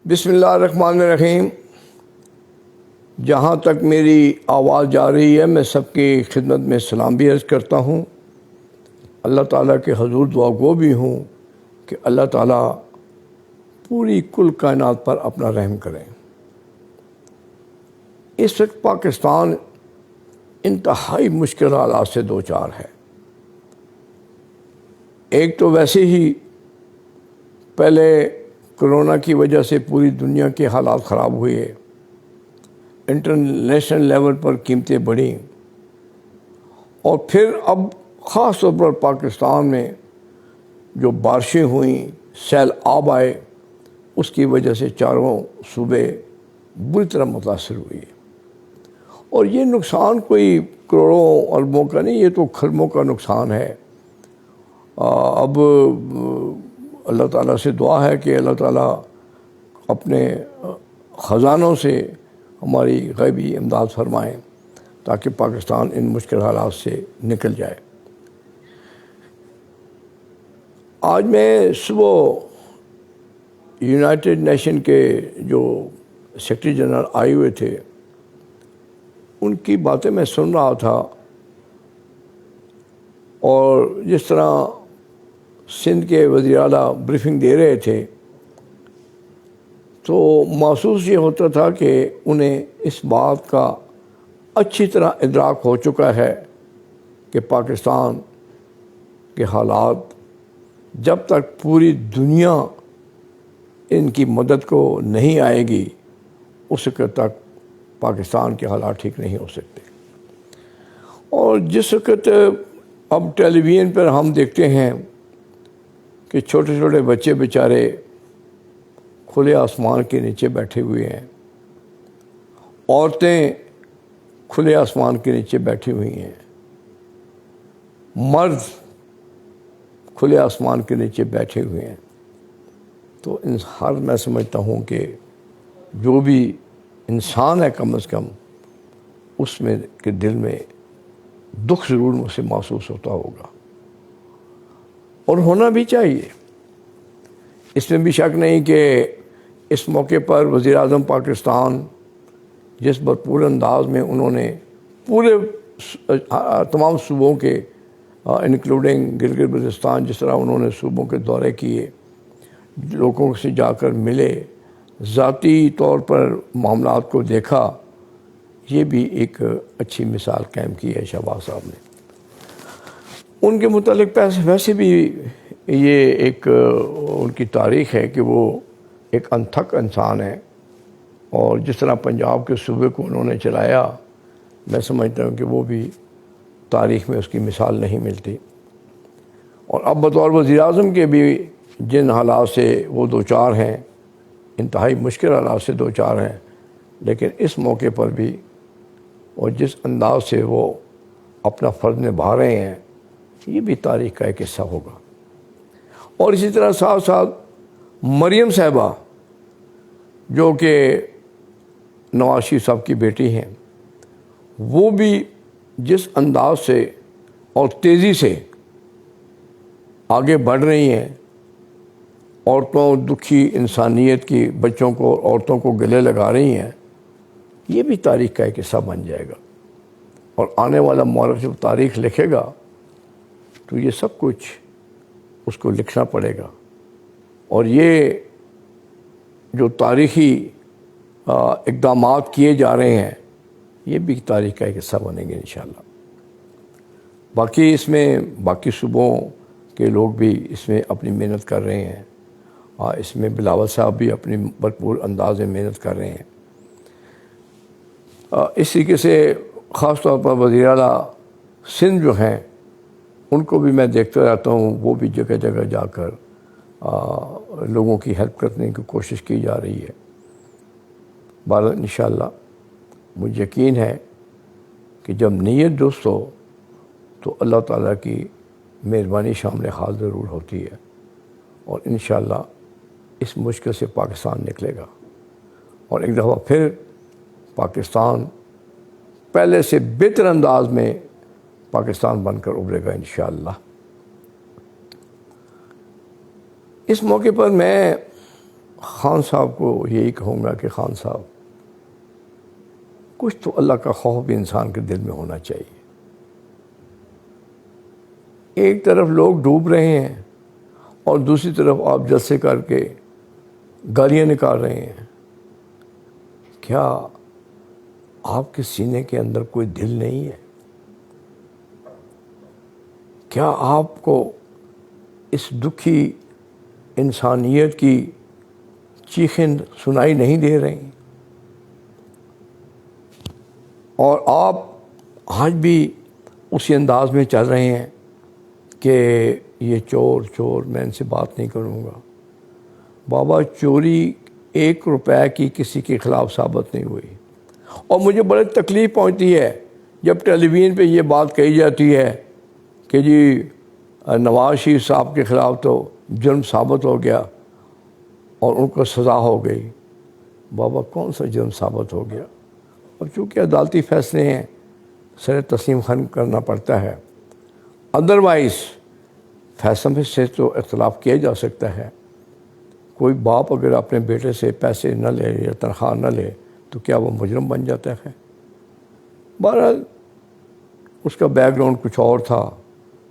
بسم اللہ الرحمن الرحیم۔ جہاں تک میری آواز جا رہی ہے میں سب کی خدمت میں سلام بھی عرض کرتا ہوں۔ اللہ تعالیٰ کے حضور دعا گو بھی ہوں کہ اللہ تعالیٰ پوری کل کائنات پر اپنا رحم کریں۔ اس وقت پاکستان انتہائی مشکل حالات سے دوچار ہے۔ ایک تو ویسے ہی پہلے کرونا کی وجہ سے پوری دنیا کے حالات خراب ہوئے، انٹرنیشنل لیول پر قیمتیں بڑھیں، اور پھر اب خاص طور پر پاکستان میں جو بارشیں ہوئیں، سیل آب آئے، اس کی وجہ سے چاروں صوبے بری طرح متاثر ہوئے۔ اور یہ نقصان کوئی کروڑوں اربوں کا نہیں، یہ تو کھربوں کا نقصان ہے۔ اب اللہ تعالیٰ سے دعا ہے کہ اللہ تعالیٰ اپنے خزانوں سے ہماری غیبی امداد فرمائیں تاکہ پاکستان ان مشکل حالات سے نکل جائے۔ آج میں صبح یونائٹڈ نیشن کے جو سیکرٹری جنرل آئے ہوئے تھے، ان کی باتیں میں سن رہا تھا، اور جس طرح سندھ کے وزیر اعلیٰ بریفنگ دے رہے تھے تو محسوس یہ ہوتا تھا کہ انہیں اس بات کا اچھی طرح ادراک ہو چکا ہے کہ پاکستان کے حالات جب تک پوری دنیا ان کی مدد کو نہیں آئے گی اس وقت تک پاکستان کے حالات ٹھیک نہیں ہو سکتے۔ اور جس وقت اب ٹیلی ویژن پر ہم دیکھتے ہیں کہ چھوٹے چھوٹے بچے بیچارے کھلے آسمان کے نیچے بیٹھے ہوئے ہیں، عورتیں کھلے آسمان کے نیچے بیٹھی ہوئی ہیں، مرد کھلے آسمان کے نیچے بیٹھے ہوئے ہیں، تو میں سمجھتا ہوں کہ جو بھی انسان ہے کم از کم اس میں کے دل میں دکھ ضرور مجھ سے محسوس ہوتا ہوگا، اور ہونا بھی چاہیے۔ اس میں بھی شک نہیں کہ اس موقع پر وزیر اعظم پاکستان جس بھرپور انداز میں انہوں نے پورے تمام صوبوں کے انکلوڈنگ گلگت بلتستان، جس طرح انہوں نے صوبوں کے دورے کیے، لوگوں سے جا کر ملے، ذاتی طور پر معاملات کو دیکھا، یہ بھی ایک اچھی مثال قائم کی ہے شہباز صاحب نے۔ ان کے متعلق ویسے بھی یہ ایک ان کی تاریخ ہے کہ وہ ایک انتھک انسان ہے، اور جس طرح پنجاب کے صوبے کو انہوں نے چلایا، میں سمجھتا ہوں کہ وہ بھی تاریخ میں اس کی مثال نہیں ملتی۔ اور اب بطور وزیر اعظم کے بھی جن حالات سے وہ دوچار ہیں، انتہائی مشکل حالات سے دوچار ہیں، لیکن اس موقع پر بھی اور جس انداز سے وہ اپنا فرض نبھا رہے ہیں، یہ بھی تاریخ کا ایک حصہ ہوگا۔ اور اسی طرح ساتھ ساتھ مریم صاحبہ جو کہ نواز شریف صاحب کی بیٹی ہیں، وہ بھی جس انداز سے اور تیزی سے آگے بڑھ رہی ہیں، عورتوں، دکھی انسانیت کی بچوں کو، عورتوں کو گلے لگا رہی ہیں، یہ بھی تاریخ کا ایک حصہ بن جائے گا۔ اور آنے والا مورخ جب تاریخ لکھے گا تو یہ سب کچھ اس کو لکھنا پڑے گا، اور یہ جو تاریخی اقدامات کیے جا رہے ہیں یہ بھی تاریخ کا ایک حصہ بنیں گے انشاءاللہ۔ باقی اس میں باقی صوبوں کے لوگ بھی اس میں اپنی محنت کر رہے ہیں، اس میں بلاول صاحب بھی اپنی بھرپور انداز میں محنت کر رہے ہیں۔ اس طریقے سے خاص طور پر وزیر اعلیٰ سندھ جو ہیں، ان کو بھی میں دیکھتا رہتا ہوں، وہ بھی جگہ جگہ جا کر لوگوں کی ہیلپ کرنے کی کوشش کی جا رہی ہے۔ بہرحال انشاءاللہ مجھے یقین ہے کہ جب نیت درست ہو تو اللہ تعالیٰ کی مہربانی شامل حال ضرور ہوتی ہے، اور انشاءاللہ اس مشکل سے پاکستان نکلے گا، اور ایک دفعہ پھر پاکستان پہلے سے بہتر انداز میں پاکستان بن کر ابھرے گا انشاءاللہ۔ اس موقع پر میں خان صاحب کو یہی کہوں گا کہ خان صاحب کچھ تو اللہ کا خوف بھی انسان کے دل میں ہونا چاہیے. ایک طرف لوگ ڈوب رہے ہیں اور دوسری طرف آپ جلسے کر کے گالیاں نکال رہے ہیں. کیا آپ کے سینے کے اندر کوئی دل نہیں ہے؟ کیا آپ کو اس دکھی انسانیت کی چیخیں سنائی نہیں دے رہی؟ اور آپ آج بھی اسی انداز میں چل رہے ہیں کہ یہ چور میں ان سے بات نہیں کروں گا. بابا چوری 1 روپے کی کسی کے خلاف ثابت نہیں ہوئی. اور مجھے بڑی تکلیف پہنچتی ہے جب ٹیلی ویژن پہ یہ بات کہی جاتی ہے کہ جی نواز شریف صاحب کے خلاف تو جرم ثابت ہو گیا اور ان کو سزا ہو گئی. بابا کون سا جرم ثابت ہو گیا؟ اب چونکہ عدالتی فیصلے ہیں سر تسلیم خم کرنا پڑتا ہے. ادروائز فیصلے سے تو اختلاف کیا جا سکتا ہے. کوئی باپ اگر اپنے بیٹے سے پیسے نہ لے یا تنخواہ نہ لے تو کیا وہ مجرم بن جاتا ہے؟ بہرحال اس کا بیک گراؤنڈ کچھ اور تھا.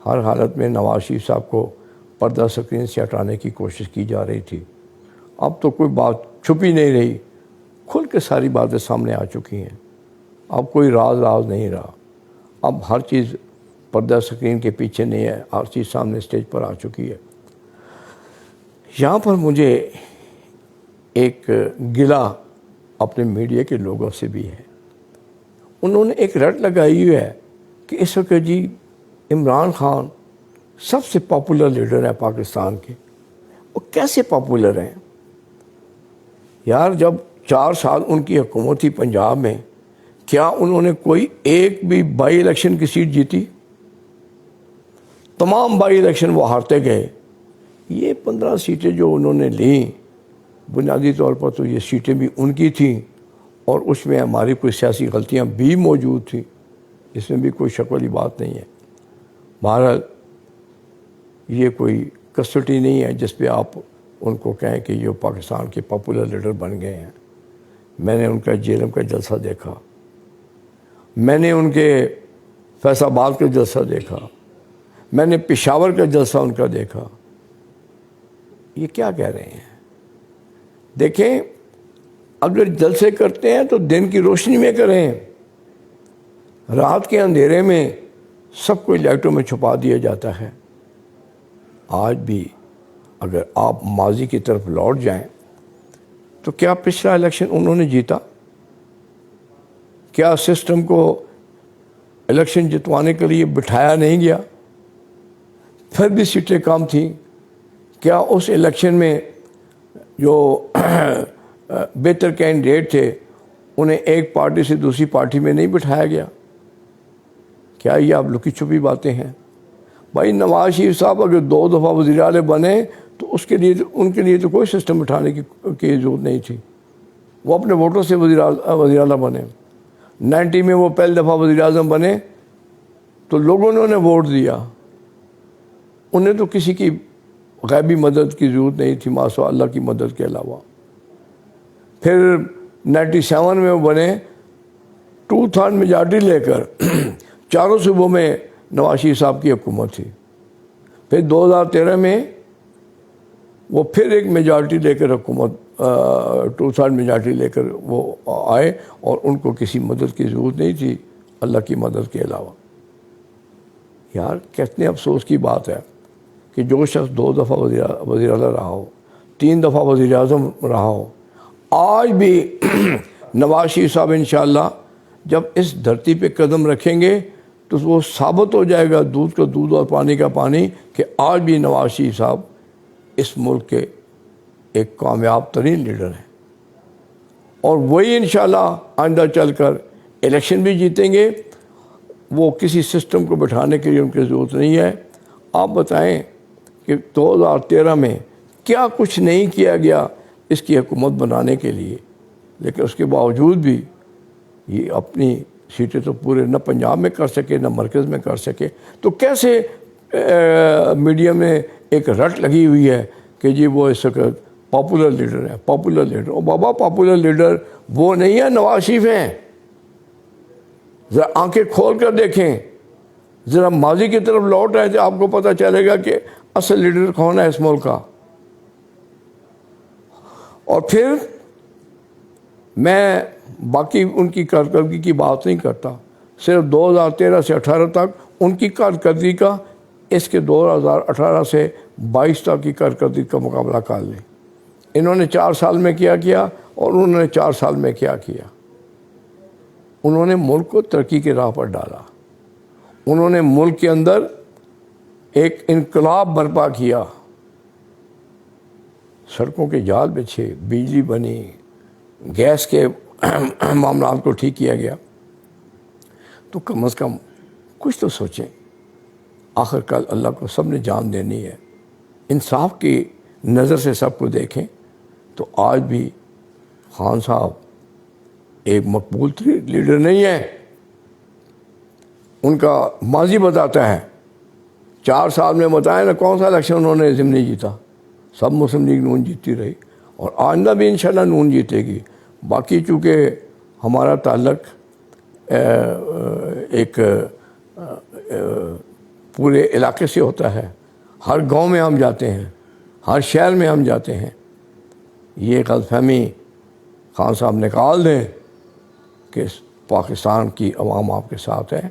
ہر حالت میں نواز شریف صاحب کو پردہ اسکرین سے ہٹانے کی کوشش کی جا رہی تھی. اب تو کوئی بات چھپی نہیں رہی، کھل کے ساری باتیں سامنے آ چکی ہیں. اب کوئی راز نہیں رہا. اب ہر چیز پردہ اسکرین کے پیچھے نہیں ہے، ہر چیز سامنے اسٹیج پر آ چکی ہے. یہاں پر مجھے ایک گلہ اپنے میڈیا کے لوگوں سے بھی ہے. انہوں نے ایک رٹ لگائی ہوئی ہے کہ اس وقت جی عمران خان سب سے پاپولر لیڈر ہے پاکستان کے. وہ کیسے پاپولر ہیں یار؟ جب 4 سال ان کی حکومت تھی پنجاب میں، کیا انہوں نے کوئی ایک بھی بائی الیکشن کی سیٹ جیتی؟ تمام بائی الیکشن وہ ہارتے گئے. یہ 15 سیٹیں جو انہوں نے لیں، بنیادی طور پر تو یہ سیٹیں بھی ان کی تھیں اور اس میں ہماری کوئی سیاسی غلطیاں بھی موجود تھیں، اس میں بھی کوئی شک والی بات نہیں ہے. بہرحال یہ کوئی کسوٹی نہیں ہے جس پہ آپ ان کو کہیں کہ یہ پاکستان کے پاپولر لیڈر بن گئے ہیں. میں نے ان کا جیلم کا جلسہ دیکھا، میں نے ان کے فیصل آباد کا جلسہ دیکھا، میں نے پشاور کا جلسہ ان کا دیکھا. یہ کیا کہہ رہے ہیں؟ دیکھیں، اگر جلسے کرتے ہیں تو دن کی روشنی میں کریں. رات کے اندھیرے میں سب کو لائٹوں میں چھپا دیا جاتا ہے. آج بھی اگر آپ ماضی کی طرف لوٹ جائیں تو کیا پچھلا الیکشن انہوں نے جیتا؟ کیا سسٹم کو الیکشن جتوانے کے لیے بٹھایا نہیں گیا؟ پھر بھی سیٹیں کم تھیں. کیا اس الیکشن میں جو بہتر کینڈیڈیٹ تھے انہیں ایک پارٹی سے دوسری پارٹی میں نہیں بٹھایا گیا؟ کیا یہ آپ لکی چھپی باتیں ہیں؟ بھائی نواز شریف صاحب اگر 2 دفعہ وزیر اعلیٰ بنے تو اس کے لیے ان کے لیے تو کوئی سسٹم بٹھانے کی ضرورت نہیں تھی. وہ اپنے ووٹوں سے وزیر اعلیٰ بنے. 90 میں وہ پہلی دفعہ وزیر اعظم بنے تو لوگوں نے انہیں ووٹ دیا. انہیں تو کسی کی غیبی مدد کی ضرورت نہیں تھی ماسوا اللہ کی مدد کے علاوہ. پھر 97 میں وہ بنے 2/3 میجارٹی لے کر. چاروں صوبوں میں نواز شریف صاحب کی حکومت تھی. پھر 2013 میں وہ پھر ایک میجارٹی لے کر حکومت 2/3 میجارٹی لے کر وہ آئے اور ان کو کسی مدد کی ضرورت نہیں تھی اللہ کی مدد کے علاوہ. یار کتنے افسوس کی بات ہے کہ جو شخص 2 دفعہ وزیر اعلیٰ رہا ہو، 3 دفعہ وزیر اعظم رہا ہو، آج بھی نواز شریف صاحب انشاءاللہ جب اس دھرتی پہ قدم رکھیں گے تو وہ ثابت ہو جائے گا دودھ کا دودھ اور پانی کا پانی کہ آج بھی نواز شریف صاحب اس ملک کے ایک کامیاب ترین لیڈر ہیں. اور وہی انشاءاللہ آئندہ چل کر الیکشن بھی جیتیں گے. وہ کسی سسٹم کو بٹھانے کے لیے ان کی ضرورت نہیں ہے. آپ بتائیں کہ 2013 میں کیا کچھ نہیں کیا گیا اس کی حکومت بنانے کے لیے، لیکن اس کے باوجود بھی یہ اپنی سیٹیں تو پورے نہ پنجاب میں کر سکے نہ مرکز میں کر سکے. تو کیسے میڈیا میں ایک رٹ لگی ہوئی ہے کہ جی وہ اس وقت پاپولر لیڈر ہیں، پاپولر لیڈر. اور بابا پاپولر لیڈر وہ نہیں ہے نواز شریف ہیں. ذرا آنکھیں کھول کر دیکھیں، ذرا ماضی کی طرف لوٹ آئے تھے، آپ کو پتہ چلے گا کہ اصل لیڈر کون ہے اس ملک کا. اور پھر میں باقی ان کی کارکردگی کی بات نہیں کرتا، صرف 2013 سے 18 تک ان کی کارکردگی کا اس کے 2018 سے 22 تک کی کارکردگی کا مقابلہ کر لیں. انہوں نے 4 سال میں کیا اور انہوں نے 4 سال میں کیا. انہوں نے ملک کو ترقی کی راہ پر ڈالا. انہوں نے ملک کے اندر ایک انقلاب برپا کیا. سڑکوں کے جال بچھے، بجلی بنی، گیس کے معاملات کو ٹھیک کیا گیا. تو کم از کم کچھ تو سوچیں. آخر کل اللہ کو سب نے جان دینی ہے. انصاف کی نظر سے سب کو دیکھیں تو آج بھی خان صاحب ایک مقبول لیڈر نہیں ہے. ان کا ماضی بتاتا ہے. 4 سال میں بتائیں نا کون سا الیکشن انہوں نے ضمنی جیتا. سب مسلم لیگ نون جیتتی رہی اور آئندہ بھی انشاءاللہ نون جیتے گی. باقی چونکہ ہمارا تعلق ایک پورے علاقے سے ہوتا ہے، ہر گاؤں میں ہم جاتے ہیں، ہر شہر میں ہم جاتے ہیں. یہ غلط فہمی خان صاحب نکال دیں کہ پاکستان کی عوام آپ کے ساتھ ہے.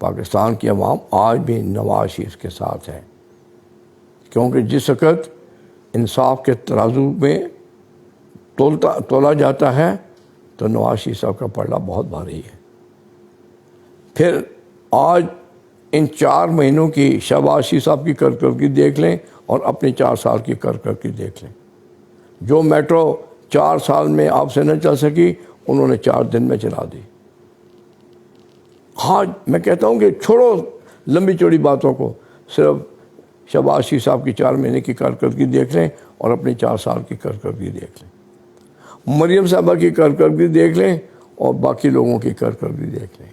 پاکستان کی عوام آج بھی نواز شریف کے ساتھ ہے، کیونکہ جس وقت انصاف کے ترازو میں تولا جاتا ہے تو نواز شریف صاحب کا پلڑا بہت بھاری ہے. پھر آج ان 4 مہینوں کی شہباز شریف صاحب کی کارکردگی دیکھ لیں اور اپنی 4 سال کی کارکردگی دیکھ لیں. جو میٹرو 4 سال میں آپ سے نہ چل سکی انہوں نے 4 دن میں چلا دی. آج میں کہتا ہوں کہ چھوڑو لمبی چوڑی باتوں کو، صرف شہباز شریف صاحب کی 4 مہینے کی کارکردگی دیکھ لیں اور اپنی 4 سال کی کارکردگی دیکھ لیں. مریم صاحبہ کی کارکردگی دیکھ لیں اور باقی لوگوں کی کارکردگی دیکھ لیں.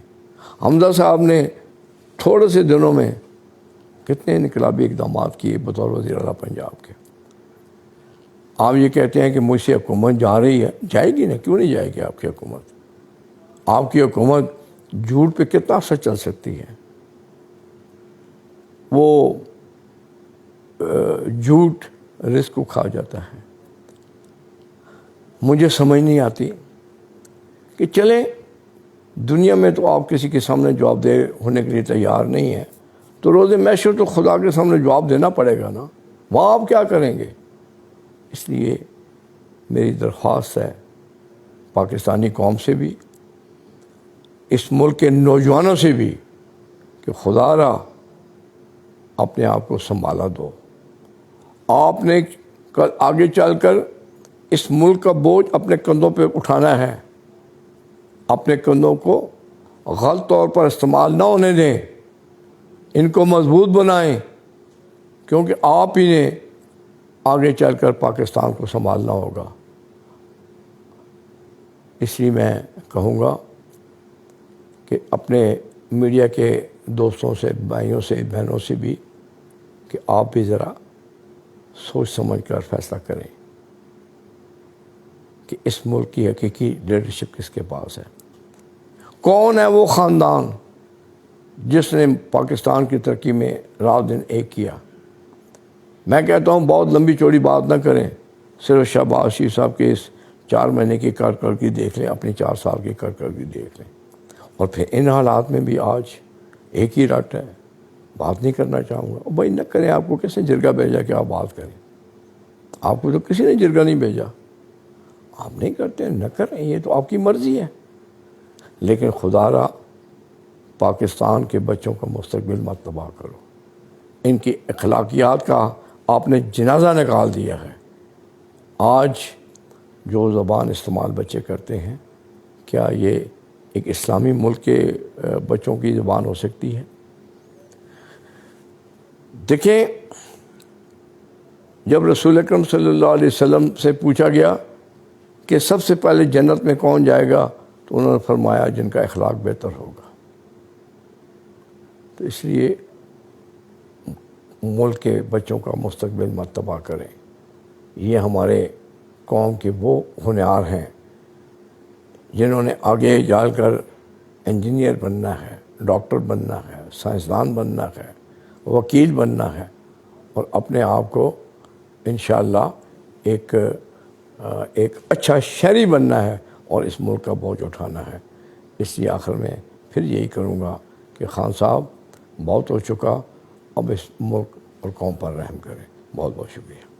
حمزہ صاحب نے تھوڑے سے دنوں میں کتنے انقلابی اقدامات کیے بطور وزیر اعلیٰ پنجاب کے. آپ یہ کہتے ہیں کہ مجھ سے حکومت جا رہی ہے، جائے گی نا، کیوں نہیں جائے گی آپ کی حکومت؟ آپ کی حکومت جھوٹ پہ کتنا عرصہ چل سکتی ہے؟ وہ جھوٹ رزق کو کھا جاتا ہے. مجھے سمجھ نہیں آتی کہ چلیں دنیا میں تو آپ کسی کے سامنے جواب دہ ہونے کے لیے تیار نہیں ہیں، تو روز محشر تو خدا کے سامنے جواب دینا پڑے گا نا. وہاں آپ کیا کریں گے؟ اس لیے میری درخواست ہے پاکستانی قوم سے بھی، اس ملک کے نوجوانوں سے بھی، کہ خدا را اپنے آپ کو سنبھالا دو. آپ نے آگے چل کر اس ملک کا بوجھ اپنے کندھوں پہ اٹھانا ہے. اپنے کندھوں کو غلط طور پر استعمال نہ ہونے دیں، ان کو مضبوط بنائیں، کیونکہ آپ ہی نے آگے چل کر پاکستان کو سنبھالنا ہوگا. اس لیے میں کہوں گا کہ اپنے میڈیا کے دوستوں سے، بھائیوں سے، بہنوں سے بھی کہ آپ بھی ذرا سوچ سمجھ کر فیصلہ کریں کہ اس ملک کی حقیقی لیڈرشپ کس کے پاس ہے. کون ہے وہ خاندان جس نے پاکستان کی ترقی میں رات دن ایک کیا؟ میں کہتا ہوں بہت لمبی چوڑی بات نہ کریں، صرف شہباز شریف صاحب کے اس 4 مہینے کی کارکردگی دیکھ لیں، اپنی 4 سال کی کارکردگی دیکھ لیں. اور پھر ان حالات میں بھی آج ایک ہی رٹ ہے. بات نہیں کرنا چاہوں گا. بھائی نہ کریں، آپ کو کس نے جرگہ بھیجا کہ آپ بات کریں؟ آپ کو تو کسی نے جرگہ نہیں بھیجا. آپ نہیں کرتے، نہ کریں، یہ تو آپ کی مرضی ہے. لیکن خدا را پاکستان کے بچوں کا مستقبل مت تباہ کرو. ان کی اخلاقیات کا آپ نے جنازہ نکال دیا ہے. آج جو زبان استعمال بچے کرتے ہیں، کیا یہ ایک اسلامی ملک کے بچوں کی زبان ہو سکتی ہے؟ دیکھیں، جب رسول اکرم صلی اللہ علیہ وسلم سے پوچھا گیا کہ سب سے پہلے جنت میں کون جائے گا، تو انہوں نے فرمایا جن کا اخلاق بہتر ہوگا. تو اس لیے ملک کے بچوں کا مستقبل مت تباہ کریں. یہ ہمارے قوم کے وہ ہونہار ہیں جنہوں نے آگے جا کر انجینئر بننا ہے، ڈاکٹر بننا ہے، سائنسدان بننا ہے، وکیل بننا ہے، اور اپنے آپ کو انشاءاللہ ایک اچھا شہری بننا ہے اور اس ملک کا بوجھ اٹھانا ہے۔ اس لیے آخر میں پھر یہی کروں گا کہ خان صاحب بہت ہو چکا، اب اس ملک اور قوم پر رحم کریں۔ بہت بہت شکریہ۔